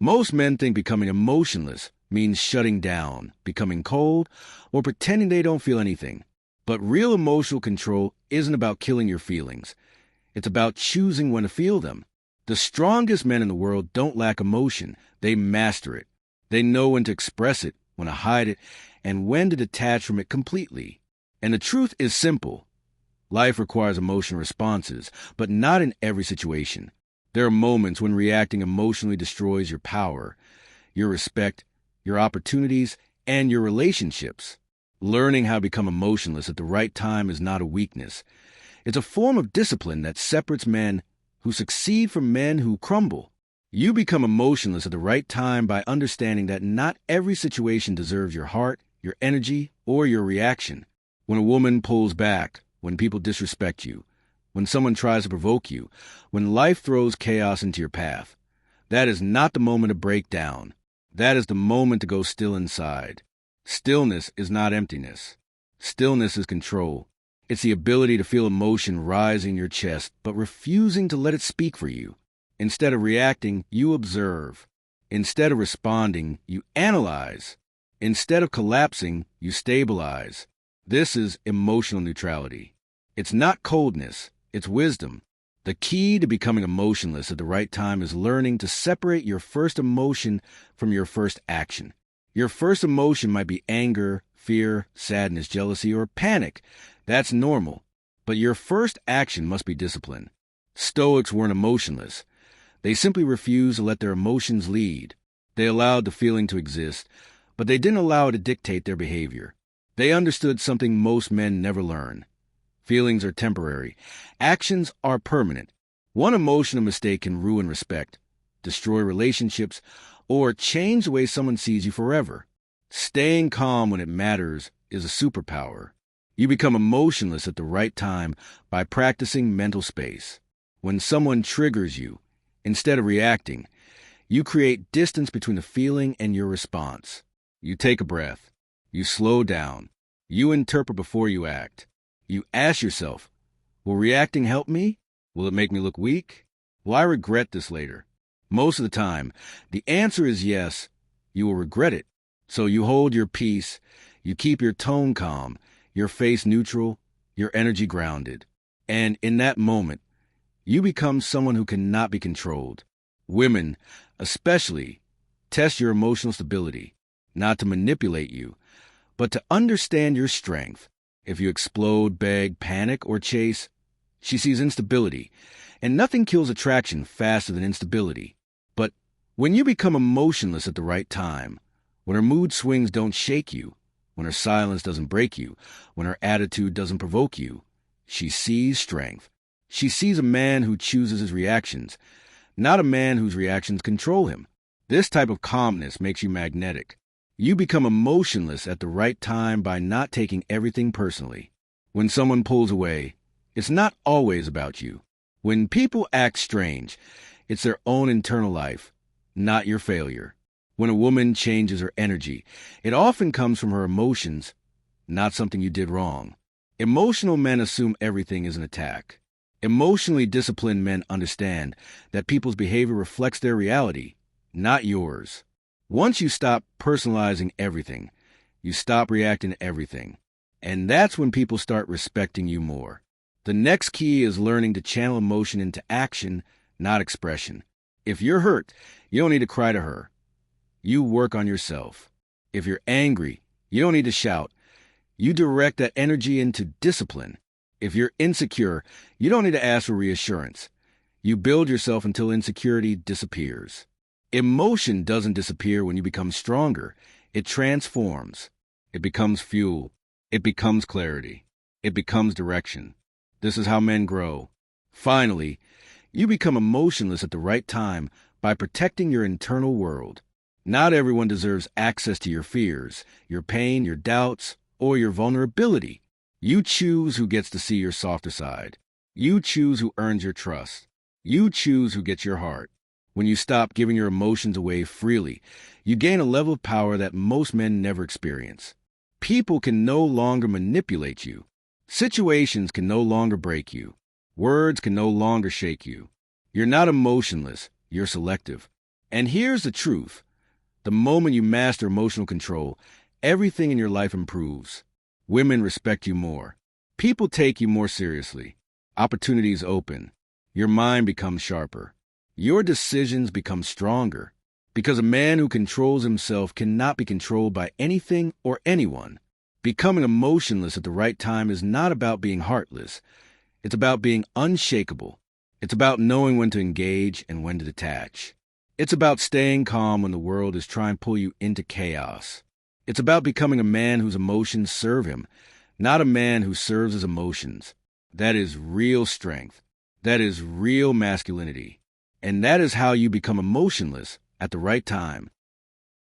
Most men think becoming emotionless means shutting down, becoming cold, or pretending they don't feel anything. But real emotional control isn't about killing your feelings. It's about choosing when to feel them. The strongest men in the world don't lack emotion. They master it. They know when to express it, when to hide it, and when to detach from it completely. And the truth is simple. Life requires emotional responses, but not in every situation. There are moments when reacting emotionally destroys your power, your respect, your opportunities, and your relationships. Learning how to become emotionless at the right time is not a weakness. It's a form of discipline that separates men who succeed from men who crumble. You become emotionless at the right time by understanding that not every situation deserves your heart, your energy, or your reaction. When a woman pulls back, when people disrespect you, when someone tries to provoke you, when life throws chaos into your path, that is not the moment to break down. That is the moment to go still inside. Stillness is not emptiness. Stillness is control. It's the ability to feel emotion rise in your chest, but refusing to let it speak for you. Instead of reacting, you observe. Instead of responding, you analyze. Instead of collapsing, you stabilize. This is emotional neutrality. It's not coldness, it's wisdom. The key to becoming emotionless at the right time is learning to separate your first emotion from your first action. Your first emotion might be anger, fear, sadness, jealousy, or panic. That's normal. But your first action must be discipline. Stoics weren't emotionless. They simply refused to let their emotions lead. They allowed the feeling to exist, but they didn't allow it to dictate their behavior. They understood something most men never learn. Feelings are temporary. Actions are permanent. One emotional mistake can ruin respect, destroy relationships, or change the way someone sees you forever. Staying calm when it matters is a superpower. You become emotionless at the right time by practicing mental space. When someone triggers you, instead of reacting, you create distance between the feeling and your response. You take a breath. You slow down. You interpret before you act. You ask yourself, will reacting help me? Will it make me look weak? Will I regret this later? Most of the time, the answer is yes, you will regret it. So you hold your peace, you keep your tone calm, your face neutral, your energy grounded. And in that moment, you become someone who cannot be controlled. Women, especially, test your emotional stability, not to manipulate you, but to understand your strength. If you explode, beg, panic, or chase, she sees instability, and nothing kills attraction faster than instability. But when you become emotionless at the right time, when her mood swings don't shake you, when her silence doesn't break you, when her attitude doesn't provoke you, she sees strength. She sees a man who chooses his reactions, not a man whose reactions control him. This type of calmness makes you magnetic. You become emotionless at the right time by not taking everything personally. When someone pulls away, it's not always about you. When people act strange, it's their own internal life, not your failure. When a woman changes her energy, it often comes from her emotions, not something you did wrong. Emotional men assume everything is an attack. Emotionally disciplined men understand that people's behavior reflects their reality, not yours. Once you stop personalizing everything, you stop reacting to everything. And that's when people start respecting you more. The next key is learning to channel emotion into action, not expression. If you're hurt, you don't need to cry to her. You work on yourself. If you're angry, you don't need to shout. You direct that energy into discipline. If you're insecure, you don't need to ask for reassurance. You build yourself until insecurity disappears. Emotion doesn't disappear when you become stronger. It transforms. It becomes fuel. It becomes clarity. It becomes direction. This is how men grow. Finally, you become emotionless at the right time by protecting your internal world. Not everyone deserves access to your fears, your pain, your doubts, or your vulnerability. You choose who gets to see your softer side. You choose who earns your trust. You choose who gets your heart. When you stop giving your emotions away freely, you gain a level of power that most men never experience. People can no longer manipulate you. Situations can no longer break you. Words can no longer shake you. You're not emotionless, you're selective. And here's the truth. The moment you master emotional control, everything in your life improves. Women respect you more. People take you more seriously. Opportunities open. Your mind becomes sharper. Your decisions become stronger. Because a man who controls himself cannot be controlled by anything or anyone. Becoming emotionless at the right time is not about being heartless. It's about being unshakable. It's about knowing when to engage and when to detach. It's about staying calm when the world is trying to pull you into chaos. It's about becoming a man whose emotions serve him, not a man who serves his emotions. That is real strength. That is real masculinity. And that is how you become emotionless at the right time.